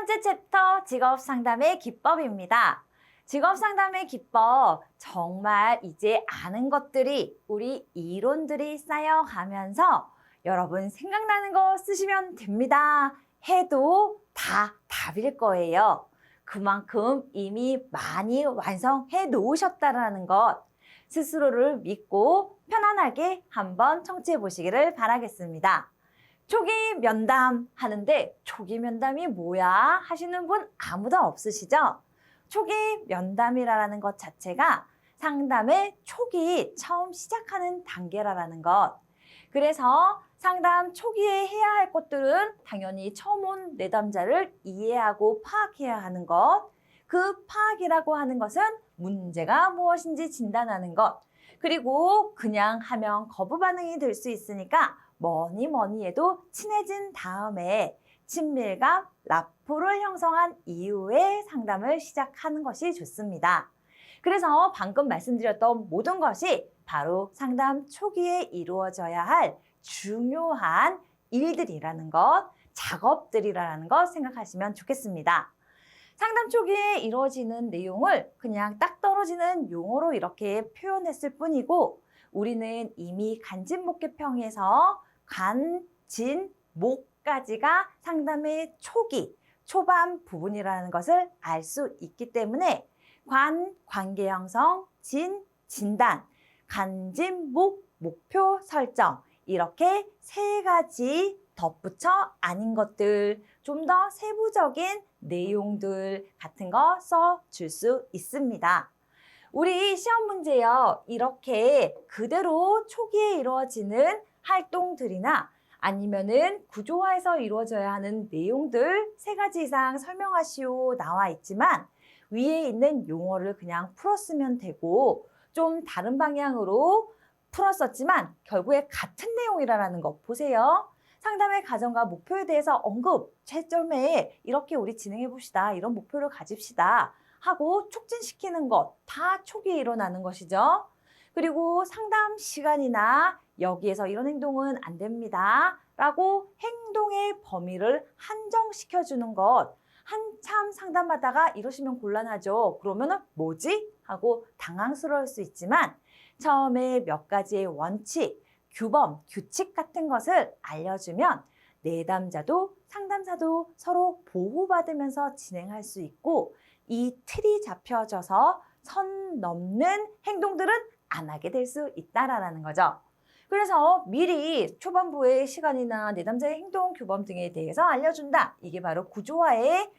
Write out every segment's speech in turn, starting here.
번째 챕터 직업상담의 기법입니다. 직업상담의 기법, 정말 이제 아는 것들이 우리 이론들이 쌓여가면서 여러분 생각나는 거 쓰시면 됩니다. 해도 다 답일 거예요. 그만큼 이미 많이 완성해 놓으셨다는 것, 스스로를 믿고 편안하게 한번 청취해 보시기를 바라겠습니다. 초기 면담 하는데 초기 면담이 뭐야 하시는 분 아무도 없으시죠? 초기 면담이라는 것 자체가 상담의 초기 처음 시작하는 단계라는 것. 그래서 상담 초기에 해야 할 것들은 당연히 처음 온 내담자를 이해하고 파악해야 하는 것. 그 파악이라고 하는 것은 문제가 무엇인지 진단하는 것. 그리고 그냥 하면 거부 반응이 들 수 있으니까 뭐니 해도 친해진 다음에 친밀감, 라포를 형성한 이후에 상담을 시작하는 것이 좋습니다. 그래서 방금 말씀드렸던 모든 것이 바로 상담 초기에 이루어져야 할 중요한 일들이라는 것, 작업들이라는 것 생각하시면 좋겠습니다. 상담 초기에 이루어지는 내용을 그냥 딱 떨어지는 용어로 이렇게 표현했을 뿐이고 우리는 이미 간진목계평에서 간, 진, 목까지가 상담의 초기, 초반 부분이라는 것을 알 수 있기 때문에 관, 관계 형성, 진, 진단, 간, 진, 목, 목표 설정 이렇게 세 가지 덧붙여 아닌 것들, 좀 더 세부적인 내용들 같은 거 써줄 수 있습니다. 우리 시험 문제요. 이렇게 그대로 초기에 이루어지는 활동들이나 아니면은 구조화에서 이루어져야 하는 내용들 세 가지 이상 설명하시오 나와 있지만 위에 있는 용어를 그냥 풀었으면 되고 좀 다른 방향으로 풀었었지만 결국에 같은 내용이라는 거 보세요. 상담의 과정과 목표에 대해서 언급, 채점에 이렇게 우리 진행해 봅시다. 이런 목표를 가집시다. 하고 촉진시키는 것 다 초기에 일어나는 것이죠. 그리고 상담 시간이나 여기에서 이런 행동은 안 됩니다. 라고 행동의 범위를 한정시켜주는 것. 한참 상담하다가 이러시면 곤란하죠. 그러면은 뭐지? 하고 당황스러울 수 있지만 처음에 몇 가지의 원칙, 규범, 규칙 같은 것을 알려주면 내담자도 상담사도 서로 보호받으면서 진행할 수 있고 이 틀이 잡혀져서 선 넘는 행동들은 안 하게 될 수 있다라는 거죠. 그래서 미리 초반부의 시간이나 내담자의 행동 규범 등에 대해서 알려준다. 이게 바로 구조화의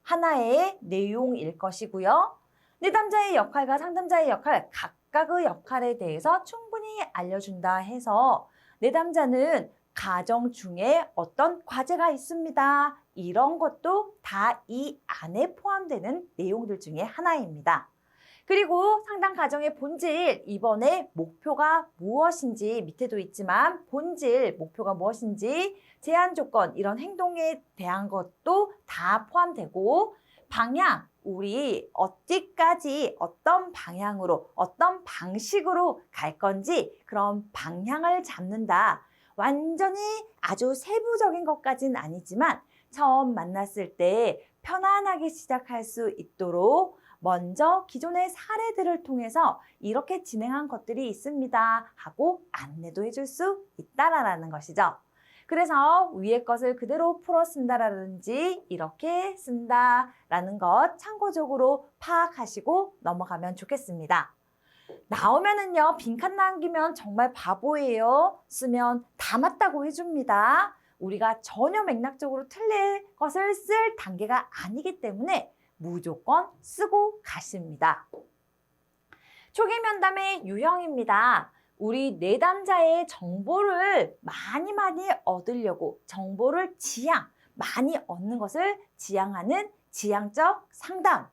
하나의 내용일 것이고요. 내담자의 역할과 상담자의 역할, 각각의 역할에 대해서 충분히 알려준다 해서 내담자는 가정 중에 어떤 과제가 있습니다. 이런 것도 다 이 안에 포함되는 내용들 중에 하나입니다. 그리고 상담 과정의 본질, 이번에 목표가 무엇인지 밑에도 있지만 본질, 목표가 무엇인지 제한 조건, 이런 행동에 대한 것도 다 포함되고 방향, 우리 어디까지 어떤 방향으로 어떤 방식으로 갈 건지 그런 방향을 잡는다. 완전히 아주 세부적인 것까지는 아니지만 처음 만났을 때 편안하게 시작할 수 있도록 먼저 기존의 사례들을 통해서 이렇게 진행한 것들이 있습니다 하고 안내도 해줄 수 있다라는 것이죠. 그래서 위의 것을 그대로 풀어 쓴다라든지 이렇게 쓴다라는 것 참고적으로 파악하시고 넘어가면 좋겠습니다. 나오면은요, 빈칸 남기면 정말 바보예요. 쓰면 다 맞다고 해줍니다. 우리가 전혀 맥락적으로 틀릴 것을 쓸 단계가 아니기 때문에 무조건 쓰고 가십니다. 초기 면담의 유형입니다. 우리 내담자의 정보를 많이 얻으려고 정보를 많이 얻는 것을 지향하는 지향적 상담.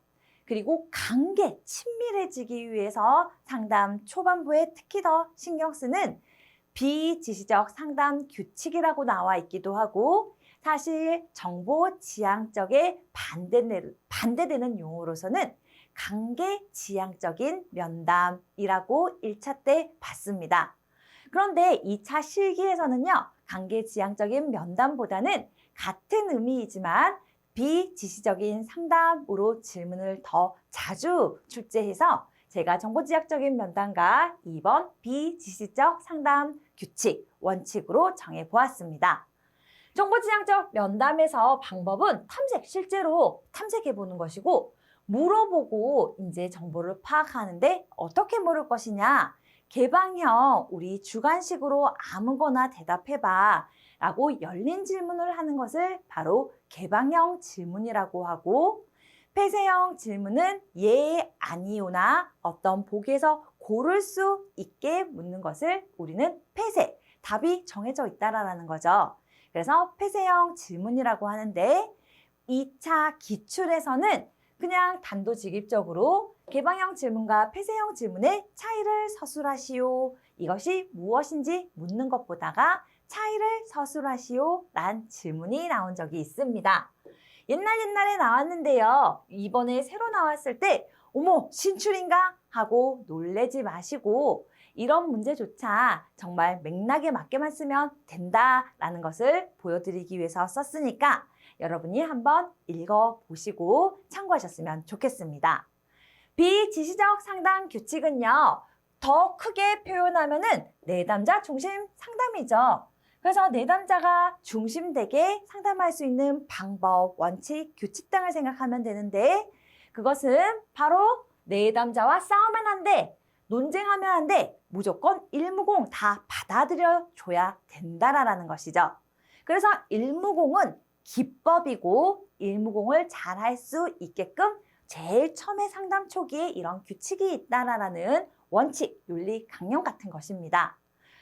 그리고 관계, 친밀해지기 위해서 상담 초반부에 특히 더 신경 쓰는 비지시적 상담 규칙이라고 나와 있기도 하고 사실 정보 지향적에 반대되는 용어로서는 관계 지향적인 면담이라고 1차 때 봤습니다. 그런데 2차 실기에서는요, 관계 지향적인 면담보다는 같은 의미이지만 비지시적인 상담으로 질문을 더 자주 출제해서 제가 정보지향적인 면담과 2번 비지시적 상담 규칙, 원칙으로 정해보았습니다. 정보지향적 면담에서 방법은 실제로 탐색해 보는 것이고, 물어보고 이제 정보를 파악하는데 어떻게 물을 것이냐, 개방형 우리 주관식으로 아무거나 대답해봐 라고 열린 질문을 하는 것을 바로 개방형 질문이라고 하고, 폐쇄형 질문은 예, 아니요나 어떤 보기에서 고를 수 있게 묻는 것을 우리는 폐쇄, 답이 정해져 있다라는 거죠. 그래서 폐쇄형 질문이라고 하는데, 2차 기출에서는 그냥 단도직입적으로 개방형 질문과 폐쇄형 질문의 차이를 서술하시오. 이것이 무엇인지 묻는 것보다가 차이를 서술하시오 란 질문이 나온 적이 있습니다. 옛날에 나왔는데요. 이번에 새로 나왔을 때 어머, 신출인가? 하고 놀래지 마시고 이런 문제조차 정말 맥락에 맞게만 쓰면 된다라는 것을 보여드리기 위해서 썼으니까 여러분이 한번 읽어보시고 참고하셨으면 좋겠습니다. 비지시적 상담 규칙은요, 더 크게 표현하면은 내담자 중심 상담이죠. 그래서 내담자가 중심되게 상담할 수 있는 방법, 원칙, 규칙 등을 생각하면 되는데, 그것은 바로 내담자와 싸우면 안 돼, 논쟁하면 안 돼, 무조건 일무공 다 받아들여줘야 된다라는 것이죠. 그래서 일무공은 기법이고 일무공을 잘 할 수 있게끔 제일 처음에 상담 초기에 이런 규칙이 있다라는 원칙, 윤리 강령 같은 것입니다.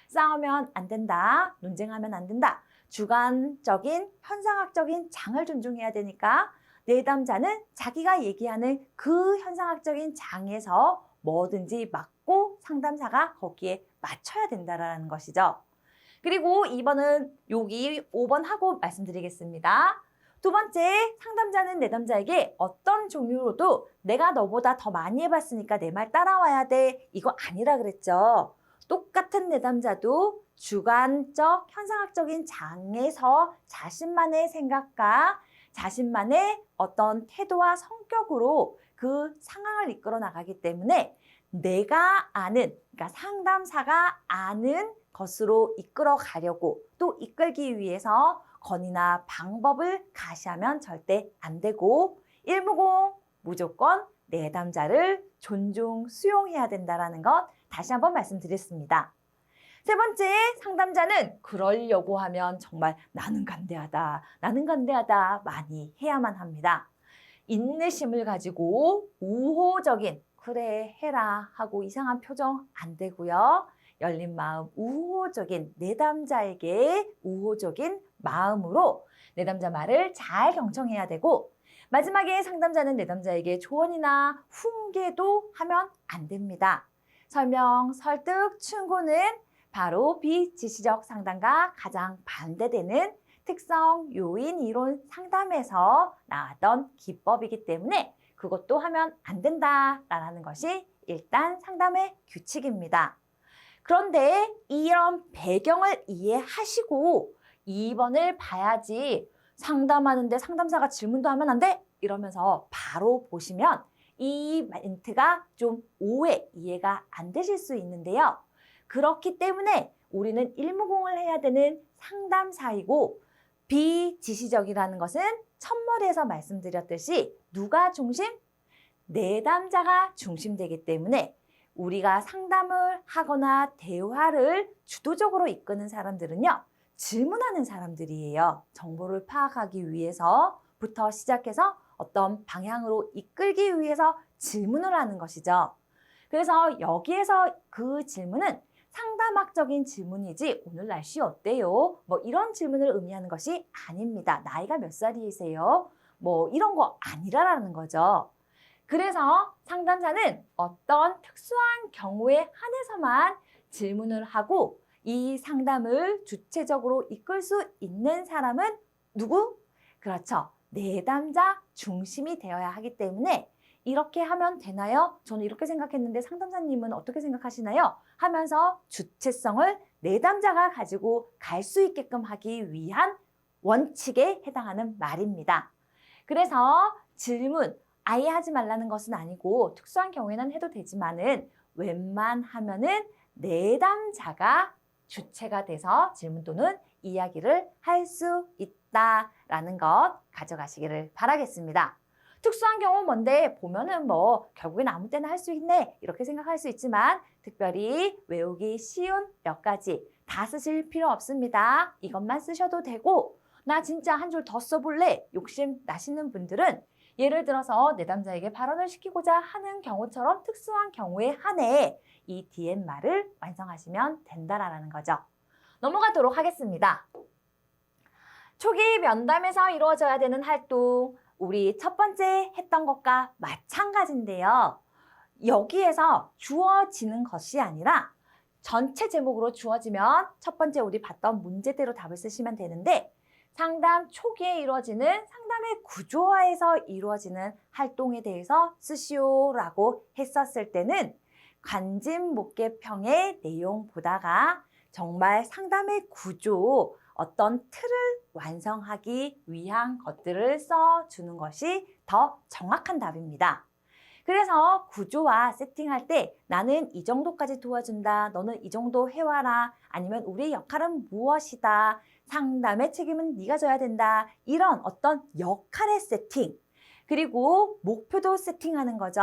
싸우면 안 된다, 논쟁하면 안 된다, 주관적인, 현상학적인 장을 존중해야 되니까 내담자는 자기가 얘기하는 그 현상학적인 장에서 뭐든지 맞고 상담사가 거기에 맞춰야 된다는 것이죠. 그리고 2번은 여기 5번 하고 말씀드리겠습니다. 두 번째, 상담자는 내담자에게 어떤 종류로도 내가 너보다 더 많이 해봤으니까 내 말 따라와야 돼, 이거 아니라 그랬죠. 똑같은 내담자도 주관적, 현상학적인 장에서 자신만의 생각과 자신만의 어떤 태도와 성격으로 그 상황을 이끌어 나가기 때문에 내가 아는, 그러니까 상담사가 아는 것으로 이끌어 가려고 또 이끌기 위해서 건의나 방법을 가시하면 절대 안 되고, 일무공 무조건 내담자를 존중, 수용해야 된다는 것 다시 한번 말씀드렸습니다. 세 번째, 상담자는 그러려고 하면 정말 나는 간대하다 많이 해야만 합니다. 인내심을 가지고 우호적인 그래 해라 하고 이상한 표정 안 되고요. 열린 마음, 우호적인 내담자에게 우호적인 마음으로 내담자 말을 잘 경청해야 되고, 마지막에 상담자는 내담자에게 조언이나 훈계도 하면 안 됩니다. 설명, 설득, 충고는 바로 비지시적 상담과 가장 반대되는 특성, 요인, 이론 상담에서 나왔던 기법이기 때문에 그것도 하면 안 된다라는 것이 일단 상담의 규칙입니다. 그런데 이런 배경을 이해하시고 2번을 봐야지 상담하는데 상담사가 질문도 하면 안 돼? 이러면서 바로 보시면 이 멘트가 좀 이해가 안 되실 수 있는데요. 그렇기 때문에 우리는 일무공을 해야 되는 상담사이고, 비지시적이라는 것은 첫머리에서 말씀드렸듯이 누가 중심? 내담자가 중심되기 때문에 우리가 상담을 하거나 대화를 주도적으로 이끄는 사람들은요, 질문하는 사람들이에요. 정보를 파악하기 위해서부터 시작해서 어떤 방향으로 이끌기 위해서 질문을 하는 것이죠. 그래서 여기에서 그 질문은 상담학적인 질문이지 오늘 날씨 어때요? 뭐 이런 질문을 의미하는 것이 아닙니다. 나이가 몇 살이세요? 뭐 이런 거 아니라는 거죠. 그래서 상담사는 어떤 특수한 경우에 한해서만 질문을 하고, 이 상담을 주체적으로 이끌 수 있는 사람은 누구? 그렇죠. 내담자 중심이 되어야 하기 때문에 이렇게 하면 되나요? 저는 이렇게 생각했는데 상담사님은 어떻게 생각하시나요? 하면서 주체성을 내담자가 가지고 갈 수 있게끔 하기 위한 원칙에 해당하는 말입니다. 그래서 질문 아예 하지 말라는 것은 아니고 특수한 경우에는 해도 되지만은 웬만하면은 내담자가 주체가 돼서 질문 또는 이야기를 할 수 있다라는 것 가져가시기를 바라겠습니다. 특수한 경우 뭔데 보면은 뭐 결국엔 아무 때나 할 수 있네 이렇게 생각할 수 있지만 특별히 외우기 쉬운 몇 가지 다 쓰실 필요 없습니다. 이것만 쓰셔도 되고 나 진짜 한 줄 더 써볼래 욕심 나시는 분들은 예를 들어서 내담자에게 발언을 시키고자 하는 경우처럼 특수한 경우에 한해 이 DM말을 완성하시면 된다라는 거죠. 넘어가도록 하겠습니다. 초기 면담에서 이루어져야 되는 활동, 우리 첫 번째 했던 것과 마찬가지인데요. 여기에서 주어지는 것이 아니라 전체 제목으로 주어지면 첫 번째 우리 봤던 문제대로 답을 쓰시면 되는데 상담 초기에 이루어지는 상담의 구조화에서 이루어지는 활동에 대해서 쓰시오라고 했었을 때는 관진목계평의 내용 보다가 정말 상담의 구조, 어떤 틀을 완성하기 위한 것들을 써주는 것이 더 정확한 답입니다. 그래서 구조와 세팅할 때 나는 이 정도까지 도와준다, 너는 이 정도 해와라, 아니면 우리의 역할은 무엇이다, 상담의 책임은 네가 져야 된다, 이런 어떤 역할의 세팅, 그리고 목표도 세팅하는 거죠.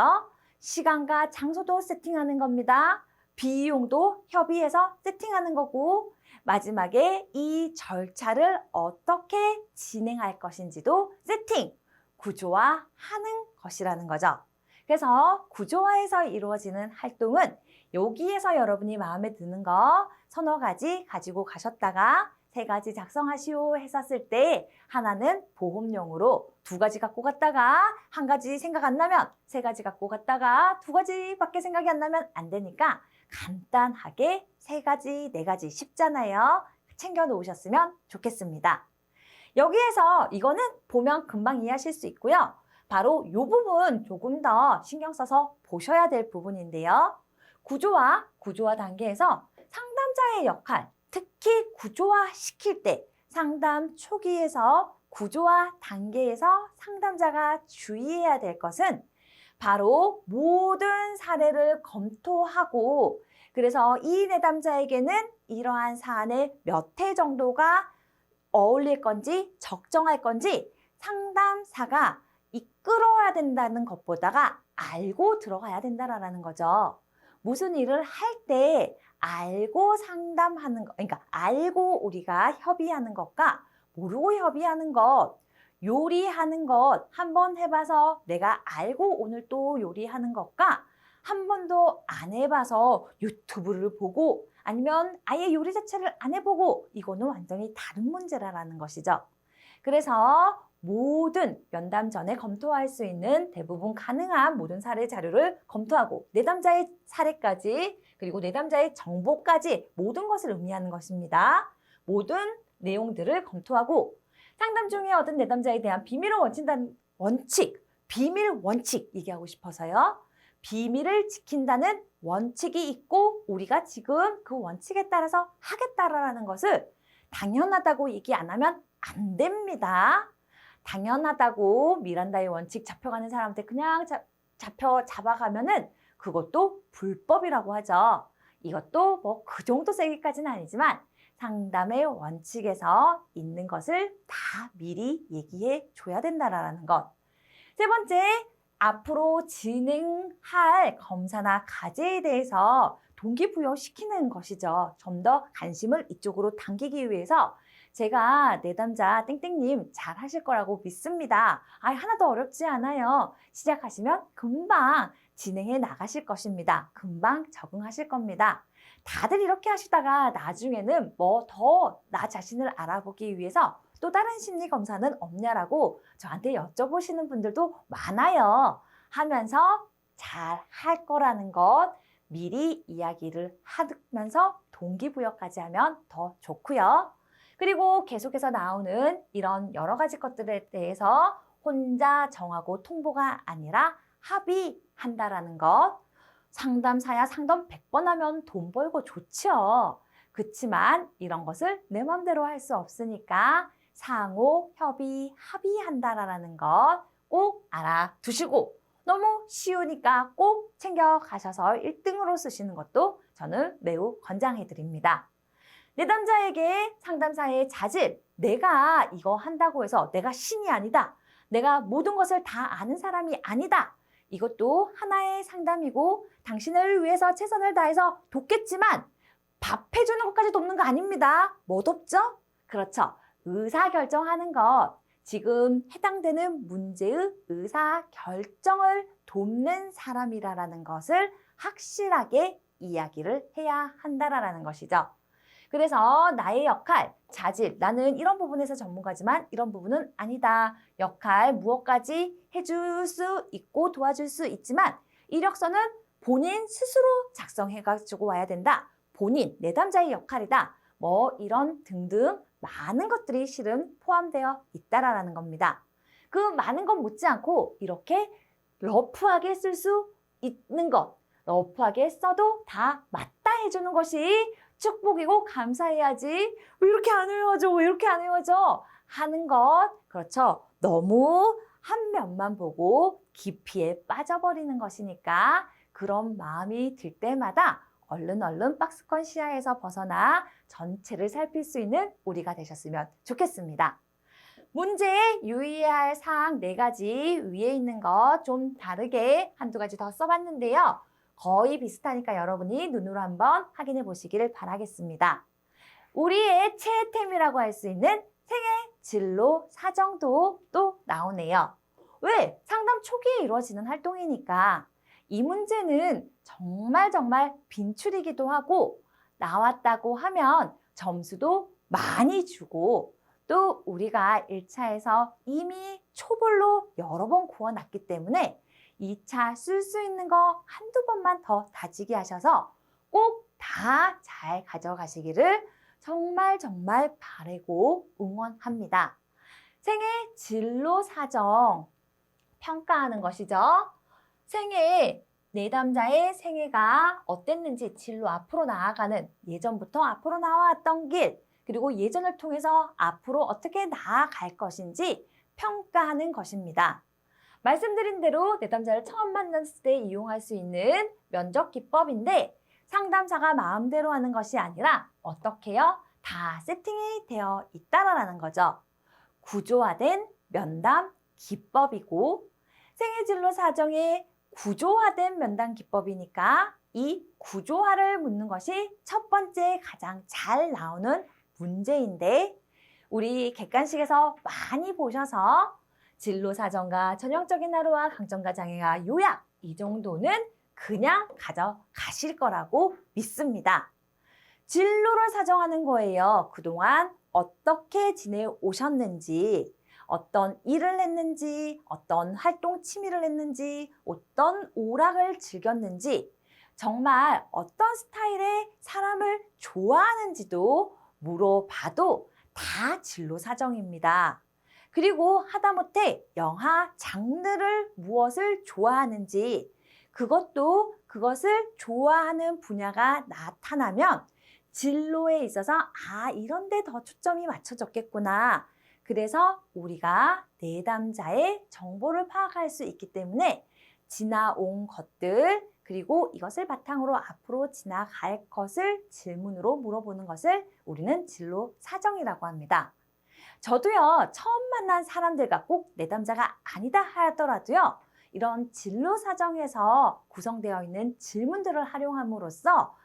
시간과 장소도 세팅하는 겁니다. 비용도 협의해서 세팅하는 거고 마지막에 이 절차를 어떻게 진행할 것인지도 세팅, 구조화하는 것이라는 거죠. 그래서 구조화에서 이루어지는 활동은 여기에서 여러분이 마음에 드는 거 서너 가지 가지고 가셨다가 세 가지 작성하시오 했었을 때 하나는 보험용으로 두 가지 갖고 갔다가 한 가지 생각 안 나면 세 가지 갖고 갔다가 두 가지밖에 생각이 안 나면 안 되니까 간단하게 세 가지, 네 가지 쉽잖아요. 챙겨 놓으셨으면 좋겠습니다. 여기에서 이거는 보면 금방 이해하실 수 있고요. 바로 이 부분 조금 더 신경 써서 보셔야 될 부분인데요. 구조화 단계에서 상담자의 역할, 특히 구조화 시킬 때 상담 초기에서 구조화 단계에서 상담자가 주의해야 될 것은 바로 모든 사례를 검토하고 그래서 이 내담자에게는 이러한 사안의 몇 회 정도가 어울릴 건지 적정할 건지 상담사가 이끌어야 된다는 것보다가 알고 들어가야 된다는 거죠. 무슨 일을 할 때 알고 상담하는 것, 그러니까 알고 우리가 협의하는 것과 모르고 협의하는 것, 요리하는 것 한 번 해봐서 내가 알고 오늘 또 요리하는 것과 한 번도 안 해봐서 유튜브를 보고 아니면 아예 요리 자체를 안 해보고 이거는 완전히 다른 문제라는 것이죠. 그래서 모든 면담 전에 검토할 수 있는 대부분 가능한 모든 사례 자료를 검토하고 내담자의 사례까지 그리고 내담자의 정보까지 모든 것을 의미하는 것입니다. 모든 내용들을 검토하고 상담 중에 얻은 내담자에 대한 비밀을 원친다는 비밀 원칙 얘기하고 싶어서요. 비밀을 지킨다는 원칙이 있고 우리가 지금 그 원칙에 따라서 하겠다라는 것을 당연하다고 얘기 안 하면 안 됩니다. 당연하다고 미란다의 원칙 잡혀가는 사람한테 그냥 잡아가면은 그것도 불법이라고 하죠. 이것도 뭐 그 정도 세기까지는 아니지만 상담의 원칙에서 있는 것을 다 미리 얘기해 줘야 된다라는 것. 세 번째, 앞으로 진행할 검사나 과제에 대해서 동기부여시키는 것이죠. 좀 더 관심을 이쪽으로 당기기 위해서 제가 내담자 땡땡님 잘 하실 거라고 믿습니다. 하나도 어렵지 않아요. 시작하시면 금방 진행해 나가실 것입니다. 금방 적응하실 겁니다. 다들 이렇게 하시다가 나중에는 뭐 더 나 자신을 알아보기 위해서 또 다른 심리 검사는 없냐라고 저한테 여쭤보시는 분들도 많아요. 하면서 잘 할 거라는 것 미리 이야기를 하면서 동기부여까지 하면 더 좋고요. 그리고 계속해서 나오는 이런 여러 가지 것들에 대해서 혼자 정하고 통보가 아니라 합의한다라는 것. 상담사야 상담 100번 하면 돈 벌고 좋죠. 그렇지만 이런 것을 내 맘대로 할 수 없으니까 상호, 협의, 합의한다라는 것 꼭 알아두시고 너무 쉬우니까 꼭 챙겨가셔서 1등으로 쓰시는 것도 저는 매우 권장해 드립니다. 내담자에게 상담사의 자질, 내가 이거 한다고 해서 내가 신이 아니다. 내가 모든 것을 다 아는 사람이 아니다. 이것도 하나의 상담이고 당신을 위해서 최선을 다해서 돕겠지만 밥 해주는 것까지 돕는 거 아닙니다. 뭐 돕죠? 그렇죠. 의사결정하는 것. 지금 해당되는 문제의 의사결정을 돕는 사람이라는 것을 확실하게 이야기를 해야 한다라는 것이죠. 그래서 나의 역할, 자질, 나는 이런 부분에서 전문가지만 이런 부분은 아니다. 역할, 무엇까지 해줄 수 있고 도와줄 수 있지만 이력서는 본인 스스로 작성해가지고 와야 된다. 본인, 내담자의 역할이다. 뭐 이런 등등 많은 것들이 실은 포함되어 있다라는 겁니다. 그 많은 것 못지않고 이렇게 러프하게 쓸 수 있는 것, 러프하게 써도 다 맞다 해주는 것이 축복이고 감사해야지. 왜 이렇게 안 외워져? 왜 이렇게 안 외워져? 하는 것. 그렇죠. 너무 한 면만 보고 깊이에 빠져버리는 것이니까 그런 마음이 들 때마다 얼른 박스권 시야에서 벗어나 전체를 살필 수 있는 우리가 되셨으면 좋겠습니다. 문제에 유의해야 할 사항 4가지 위에 있는 것 좀 다르게 한두 가지 더 써봤는데요. 거의 비슷하니까 여러분이 눈으로 한번 확인해 보시기를 바라겠습니다. 우리의 최애템이라고 할 수 있는 생애 진로 사정도 또 나오네요. 왜? 상담 초기에 이루어지는 활동이니까 이 문제는 정말 빈출이기도 하고 나왔다고 하면 점수도 많이 주고 또 우리가 1차에서 이미 초벌로 여러 번 구워놨기 때문에 2차 쓸 수 있는 거 한두 번만 더 다지게 하셔서 꼭 다 잘 가져가시기를 정말 바라고 응원합니다. 생애 진로 사정 평가하는 것이죠. 생애 내담자의 생애가 어땠는지 진로 앞으로 나아가는 예전부터 앞으로 나왔던 길 그리고 예전을 통해서 앞으로 어떻게 나아갈 것인지 평가하는 것입니다. 말씀드린 대로 내담자를 처음 만났을 때 이용할 수 있는 면접 기법인데 상담사가 마음대로 하는 것이 아니라 어떻게요? 다 세팅이 되어 있다라는 거죠. 구조화된 면담 기법이고 생애진로 사정의 구조화된 면담 기법이니까 이 구조화를 묻는 것이 첫 번째 가장 잘 나오는 문제인데 우리 객관식에서 많이 보셔서 진로 사정과 전형적인 하루와 강점과 장애가 요약 이 정도는 그냥 가져가실 거라고 믿습니다. 진로를 사정하는 거예요. 그동안 어떻게 지내오셨는지 어떤 일을 했는지 어떤 활동 취미를 했는지 어떤 오락을 즐겼는지 정말 어떤 스타일의 사람을 좋아하는지도 물어봐도 다 진로 사정입니다. 그리고 하다못해 영화 장르를 무엇을 좋아하는지 그것도 그것을 좋아하는 분야가 나타나면 진로에 있어서 이런 데 더 초점이 맞춰졌겠구나. 그래서 우리가 내담자의 정보를 파악할 수 있기 때문에 지나온 것들 그리고 이것을 바탕으로 앞으로 지나갈 것을 질문으로 물어보는 것을 우리는 진로 사정이라고 합니다. 저도요, 처음 만난 사람들과 꼭 내담자가 아니다 하더라도요, 이런 진로 사정에서 구성되어 있는 질문들을 활용함으로써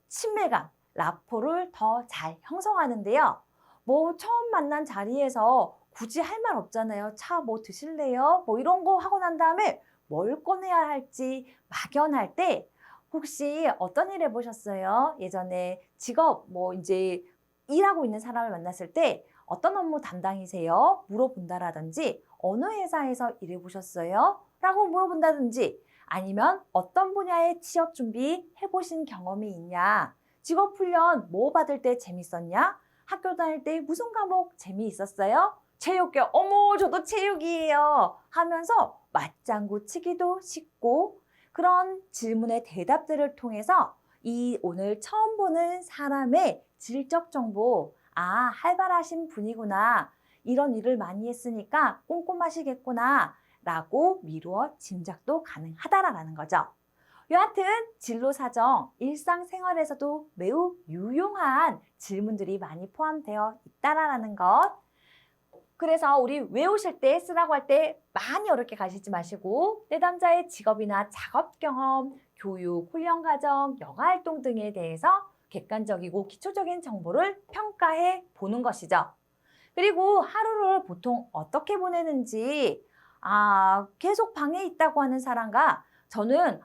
친밀감, 라포를 더 잘 형성하는데요. 뭐 처음 만난 자리에서 굳이 할 말 없잖아요. 차 뭐 드실래요? 뭐 이런 거 하고 난 다음에 뭘 꺼내야 할지 막연할 때 혹시 어떤 일 해보셨어요? 예전에 직업 뭐 이제 일하고 있는 사람을 만났을 때 어떤 업무 담당이세요? 물어본다라든지 어느 회사에서 일해보셨어요? 라고 물어본다든지 아니면 어떤 분야의 취업 준비 해보신 경험이 있냐? 직업 훈련 뭐 받을 때 재밌었냐? 학교 다닐 때 무슨 과목 재미있었어요? 체육교, 어머 저도 체육이에요 하면서 맞장구 치기도 쉽고 그런 질문의 대답들을 통해서 이 오늘 처음 보는 사람의 질적 정보, 활발하신 분이구나. 이런 일을 많이 했으니까 꼼꼼하시겠구나 라고 미루어 짐작도 가능하다라는 거죠. 여하튼 진로 사정, 일상생활에서도 매우 유용한 질문들이 많이 포함되어 있다라는 것. 그래서 우리 외우실 때 쓰라고 할 때 많이 어렵게 가시지 마시고 내담자의 직업이나 작업 경험, 교육, 훈련 과정, 여가 활동 등에 대해서 객관적이고 기초적인 정보를 평가해 보는 것이죠. 그리고 하루를 보통 어떻게 보내는지 계속 방에 있다고 하는 사람과 저는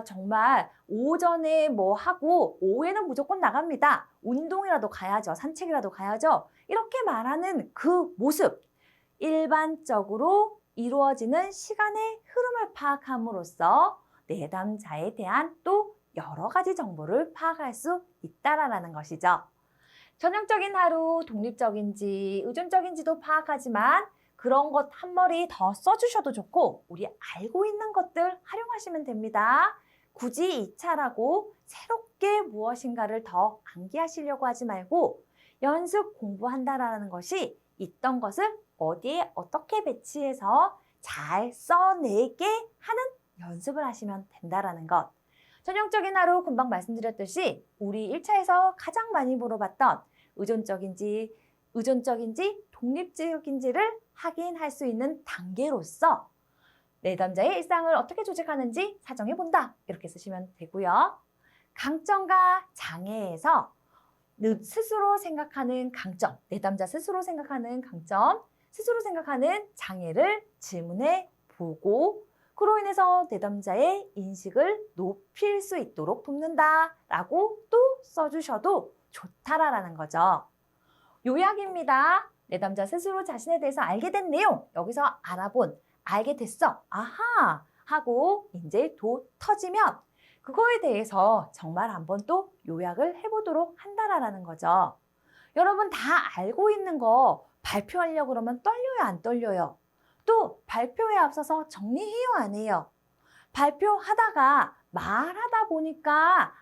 정말 오전에 뭐 하고 오후에는 무조건 나갑니다. 운동이라도 가야죠. 산책이라도 가야죠. 이렇게 말하는 그 모습, 일반적으로 이루어지는 시간의 흐름을 파악함으로써 내담자에 대한 또 여러 가지 정보를 파악할 수 있다라는 것이죠. 전형적인 하루, 독립적인지 의존적인지도 파악하지만 그런 것 한 머리 더 써주셔도 좋고 우리 알고 있는 것들 활용하시면 됩니다. 굳이 이차라고 새롭게 무엇인가를 더 암기하시려고 하지 말고 연습 공부한다라는 것이 있던 것을 어디에 어떻게 배치해서 잘 써내게 하는 연습을 하시면 된다라는 것. 전형적인 하루 금방 말씀드렸듯이 우리 1차에서 가장 많이 물어봤던 의존적인지 독립적인지를 확인할 수 있는 단계로서 내담자의 일상을 어떻게 조직하는지 사정해 본다. 이렇게 쓰시면 되고요. 강점과 장애에서 스스로 생각하는 강점, 내담자 스스로 생각하는 강점, 스스로 생각하는 장애를 질문해 보고 그로 인해서 내담자의 인식을 높일 수 있도록 돕는다라고 또 써주셔도 좋다라는 거죠. 요약입니다. 내담자 스스로 자신에 대해서 알게 된 내용, 여기서 알게 됐어, 아하 하고 이제 터지면 그거에 대해서 정말 한번 또 요약을 해보도록 한다라는 거죠. 여러분 다 알고 있는 거 발표하려고 그러면 떨려요, 안 떨려요? 또 발표에 앞서서 정리해요, 안 해요? 발표하다가 말하다 보니까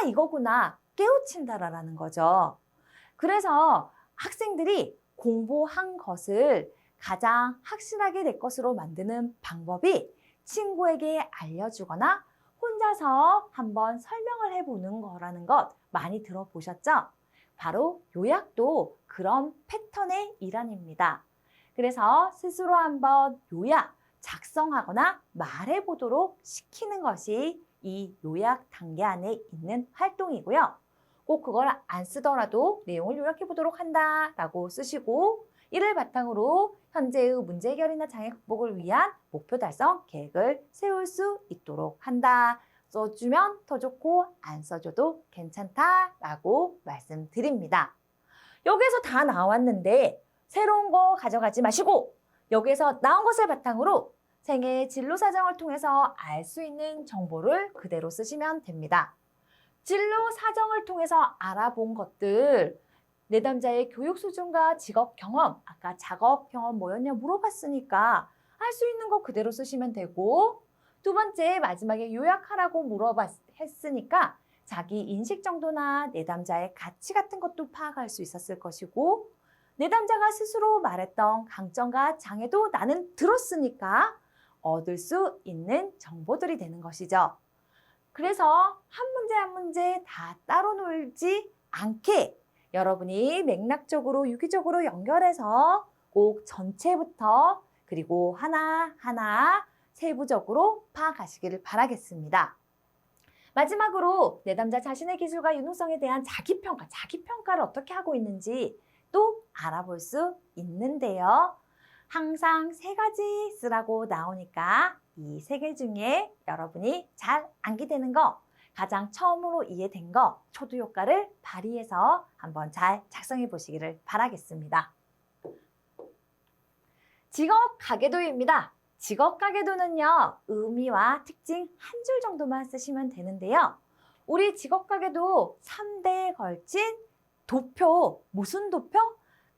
이거구나 깨우친다라는 거죠. 그래서 학생들이 공부한 것을 가장 확실하게 내 것으로 만드는 방법이 친구에게 알려주거나 혼자서 한번 설명을 해보는 거라는 것 많이 들어보셨죠? 바로 요약도 그런 패턴의 일환입니다. 그래서 스스로 한번 요약, 작성하거나 말해보도록 시키는 것이 이 요약 단계 안에 있는 활동이고요. 꼭 그걸 안 쓰더라도 내용을 요약해 보도록 한다라고 쓰시고 이를 바탕으로 현재의 문제 해결이나 장애 극복을 위한 목표 달성 계획을 세울 수 있도록 한다. 써주면 더 좋고 안 써줘도 괜찮다라고 말씀드립니다. 여기서 다 나왔는데 새로운 거 가져가지 마시고 여기서 나온 것을 바탕으로 생애 진로 사정을 통해서 알 수 있는 정보를 그대로 쓰시면 됩니다. 진로 사정을 통해서 알아본 것들, 내담자의 교육 수준과 직업 경험, 아까 작업 경험 뭐였냐 물어봤으니까 할 수 있는 거 그대로 쓰시면 되고 두 번째 마지막에 요약하라고 했으니까 자기 인식 정도나 내담자의 가치 같은 것도 파악할 수 있었을 것이고 내담자가 스스로 말했던 강점과 장애도 나는 들었으니까 얻을 수 있는 정보들이 되는 것이죠. 그래서 한 문제 한 문제 다 따로 놀지 않게 여러분이 맥락적으로 유기적으로 연결해서 꼭 전체부터 그리고 하나하나 세부적으로 파악하시기를 바라겠습니다. 마지막으로 내담자 자신의 기술과 유능성에 대한 자기평가를 어떻게 하고 있는지 또 알아볼 수 있는데요. 항상 3가지 쓰라고 나오니까 이 3개 중에 여러분이 잘 암기되는 거, 가장 처음으로 이해된 거, 초두 효과를 발휘해서 한번 잘 작성해 보시기를 바라겠습니다. 직업 가계도입니다. 직업 가계도는요, 의미와 특징 한 줄 정도만 쓰시면 되는데요. 우리 직업 가계도 3대에 걸친 도표, 무슨 도표?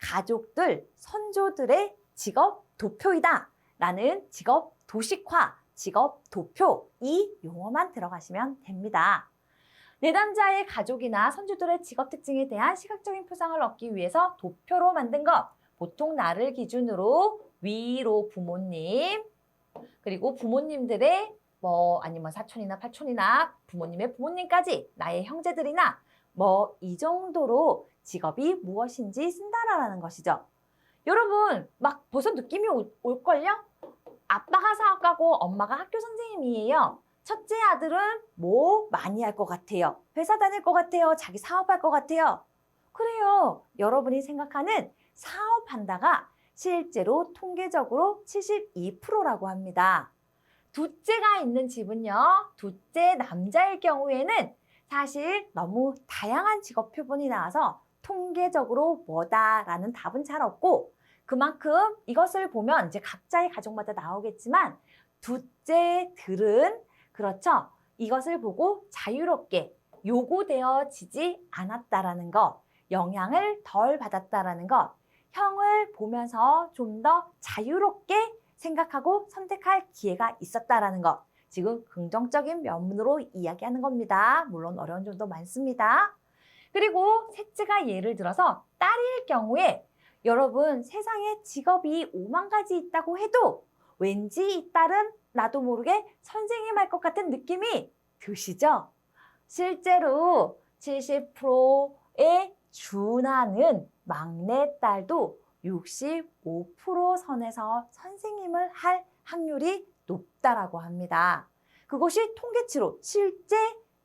가족들, 선조들의 직업 도표이다 라는 직업 도식화, 직업 도표 이 용어만 들어가시면 됩니다. 내담자의 가족이나 선조들의 직업 특징에 대한 시각적인 표상을 얻기 위해서 도표로 만든 것, 보통 나를 기준으로 위로 부모님, 그리고 부모님들의 아니면 사촌이나 팔촌이나 부모님의 부모님까지 나의 형제들이나 이 정도로 직업이 무엇인지 쓴다라는 것이죠. 여러분 막 벌써 느낌이 올걸요? 아빠가 사업가고 엄마가 학교 선생님이에요. 첫째 아들은 뭐 많이 할 것 같아요? 회사 다닐 것 같아요? 자기 사업할 것 같아요? 그래요. 여러분이 생각하는 사업한다가 실제로 통계적으로 72%라고 합니다. 둘째가 있는 집은요. 둘째 남자일 경우에는 사실 너무 다양한 직업 표본이 나와서 통계적으로 뭐다라는 답은 잘 없고 그만큼 이것을 보면 이제 각자의 가족마다 나오겠지만 둘째들은 그렇죠. 이것을 보고 자유롭게 요구되어지지 않았다라는 것, 영향을 덜 받았다라는 것, 형을 보면서 좀 더 자유롭게 생각하고 선택할 기회가 있었다라는 것. 지금 긍정적인 면으로 이야기하는 겁니다. 물론 어려운 점도 많습니다. 그리고 셋째가 예를 들어서 딸일 경우에 여러분 세상에 직업이 5만 가지 있다고 해도 왠지 이 딸은 나도 모르게 선생님 할 것 같은 느낌이 드시죠? 실제로 70%에 준하는 막내딸도 65% 선에서 선생님을 할 확률이 높다라고 합니다. 그것이 통계치로 실제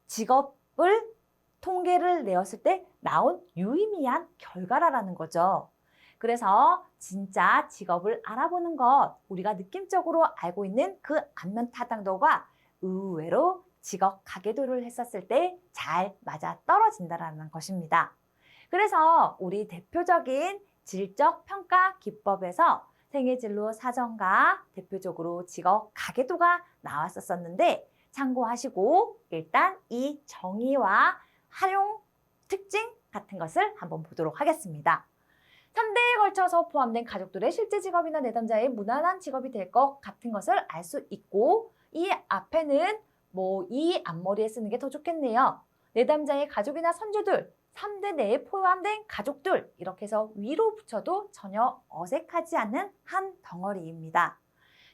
직업을 통계를 내었을 때 나온 유의미한 결과라는 거죠. 그래서 진짜 직업을 알아보는 것, 우리가 느낌적으로 알고 있는 그 안면 타당도가 의외로 직업 가계도를 했었을 때 잘 맞아 떨어진다는 것입니다. 그래서 우리 대표적인 질적 평가 기법에서 생애진로 사전과 대표적으로 직업 가계도가 나왔었는데 참고하시고 일단 이 정의와 활용 특징 같은 것을 한번 보도록 하겠습니다. 3대에 걸쳐서 포함된 가족들의 실제 직업이나 내담자의 무난한 직업이 될 것 같은 것을 알 수 있고 이 앞에는 이 앞머리에 쓰는 게 더 좋겠네요. 내담자의 가족이나 선조들, 3대 내에 포함된 가족들 이렇게 해서 위로 붙여도 전혀 어색하지 않는 한 덩어리입니다.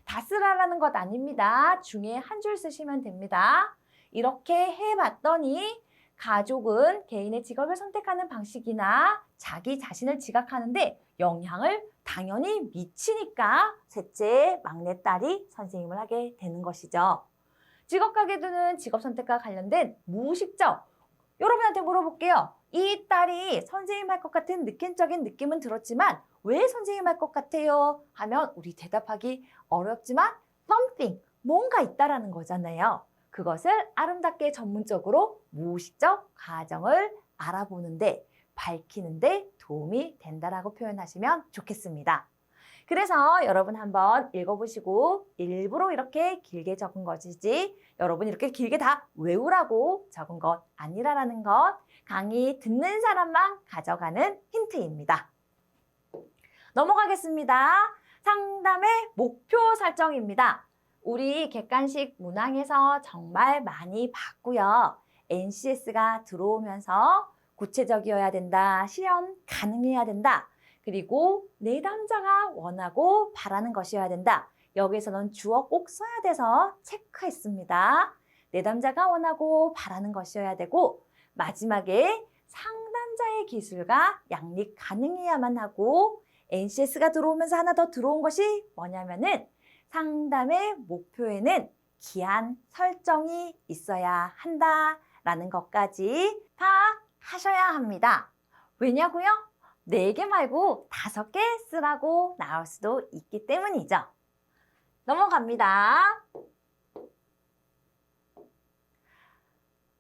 다 쓰라라는 것 아닙니다. 중에 한 줄 쓰시면 됩니다. 이렇게 해봤더니 가족은 개인의 직업을 선택하는 방식이나 자기 자신을 지각하는데 영향을 당연히 미치니까 셋째 막내딸이 선생님을 하게 되는 것이죠. 직업 가계도는 직업 선택과 관련된 무의식적. 여러분한테 물어볼게요. 이 딸이 선생님 할 것 같은 느낌적인 느낌은 들었지만 왜 선생님 할 것 같아요? 하면 우리 대답하기 어렵지만 something, 뭔가 있다라는 거잖아요. 그것을 아름답게 전문적으로 무의식적 과정을 알아보는데 밝히는데 도움이 된다라고 표현하시면 좋겠습니다. 그래서 여러분 한번 읽어보시고 일부러 이렇게 길게 적은 것이지 여러분 이렇게 길게 다 외우라고 적은 것 아니라는 것 강의 듣는 사람만 가져가는 힌트입니다. 넘어가겠습니다. 상담의 목표 설정입니다. 우리 객관식 문항에서 정말 많이 봤고요. NCS가 들어오면서 구체적이어야 된다, 실현 가능해야 된다. 그리고 내담자가 원하고 바라는 것이어야 된다. 여기서는 주어 꼭 써야 돼서 체크했습니다. 내담자가 원하고 바라는 것이어야 되고 마지막에 상담자의 기술과 양립 가능해야만 하고 NCS가 들어오면서 하나 더 들어온 것이 뭐냐면은 상담의 목표에는 기한 설정이 있어야 한다라는 것까지 파악하셔야 합니다. 왜냐고요? 4개 말고 5개 쓰라고 나올 수도 있기 때문이죠. 넘어갑니다.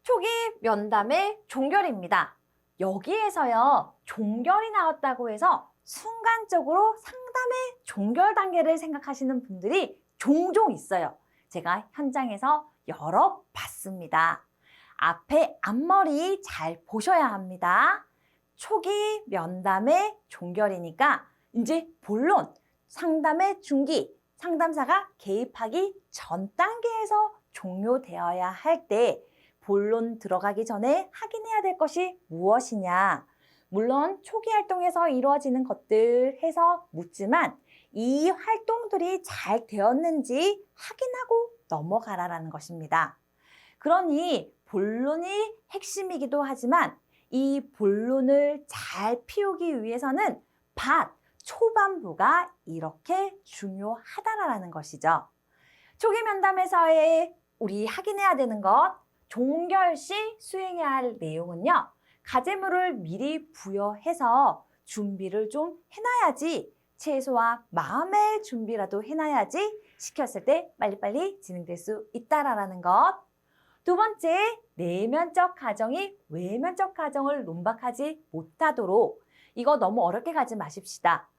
초기 면담의 종결입니다. 여기에서요, 종결이 나왔다고 해서 순간적으로 상담의 종결 단계를 생각하시는 분들이 종종 있어요. 제가 현장에서 여러 봤습니다. 앞에 앞머리 잘 보셔야 합니다. 초기 면담의 종결이니까 이제 본론, 상담의 중기, 상담사가 개입하기 전 단계에서 종료되어야 할 때 본론 들어가기 전에 확인해야 될 것이 무엇이냐? 물론 초기 활동에서 이루어지는 것들 해서 묻지만 이 활동들이 잘 되었는지 확인하고 넘어가라라는 것입니다. 그러니 본론이 핵심이기도 하지만 이 본론을 잘 피우기 위해서는 초반부가 이렇게 중요하다라는 것이죠. 초기 면담에서의 우리 확인해야 되는 것, 종결 시 수행해야 할 내용은요. 가제물을 미리 부여해서 준비를 좀 해놔야지, 최소한 마음의 준비라도 해놔야지 시켰을 때 빨리빨리 진행될 수 있다라는 것. 두 번째, 내면적 가정이 외면적 가정을 논박하지 못하도록, 이거 너무 어렵게 가지 마십시다.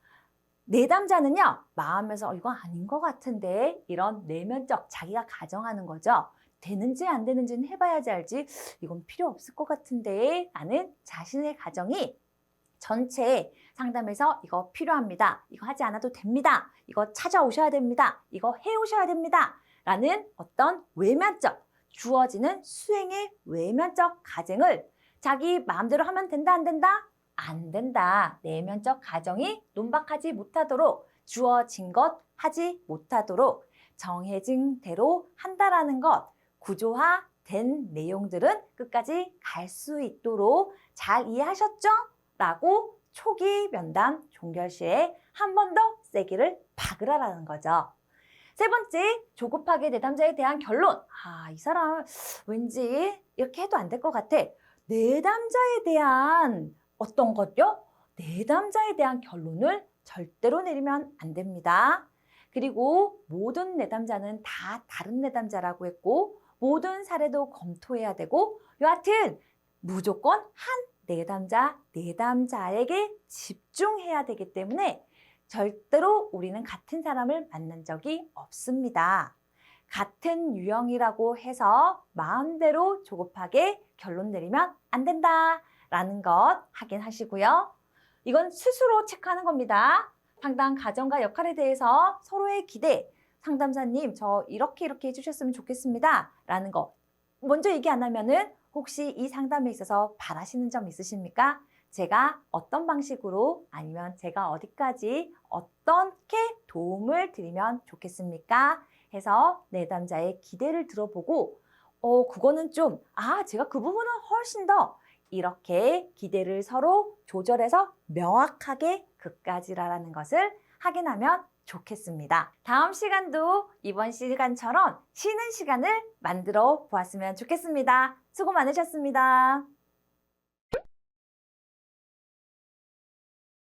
내담자는요, 마음에서 이거 아닌 것 같은데, 이런 내면적 자기가 가정하는 거죠. 되는지 안 되는지는 해봐야지 알지, 이건 필요 없을 것 같은데 라는 자신의 가정이 전체 상담에서 이거 필요합니다, 이거 하지 않아도 됩니다, 이거 찾아오셔야 됩니다, 이거 해오셔야 됩니다 라는 어떤 외면적, 주어지는 수행의 외면적 가정을 자기 마음대로 하면 된다 안 된다? 안 된다. 내면적 가정이 논박하지 못하도록, 주어진 것 하지 못하도록 정해진 대로 한다라는 것, 구조화된 내용들은 끝까지 갈 수 있도록 잘 이해하셨죠? 라고 초기 면담 종결 시에 한 번 더 세기를 박으라라는 거죠. 세 번째, 조급하게 내담자에 대한 결론. 이 사람 왠지 이렇게 해도 안 될 것 같아. 내담자에 대한 어떤 것요? 내담자에 대한 결론을 절대로 내리면 안 됩니다. 그리고 모든 내담자는 다 다른 내담자라고 했고, 모든 사례도 검토해야 되고, 여하튼 무조건 한 내담자에게 집중해야 되기 때문에 절대로 우리는 같은 사람을 만난 적이 없습니다. 같은 유형이라고 해서 마음대로 조급하게 결론 내리면 안 된다라는 것 확인하시고요. 이건 스스로 체크하는 겁니다. 상담 가정과 역할에 대해서 서로의 기대, 상담사님 저 이렇게 해주셨으면 좋겠습니다 라는 거 먼저 얘기 안 하면은 혹시 이 상담에 있어서 바라시는 점 있으십니까? 제가 어떤 방식으로, 아니면 제가 어디까지 어떻게 도움을 드리면 좋겠습니까? 해서 내담자의 기대를 들어보고 그거는 좀 제가 그 부분은 훨씬 더 이렇게 기대를 서로 조절해서 명확하게 그까지라는 것을 확인하면 좋겠습니다. 다음 시간도 이번 시간처럼 쉬는 시간을 만들어 보았으면 좋겠습니다. 수고 많으셨습니다.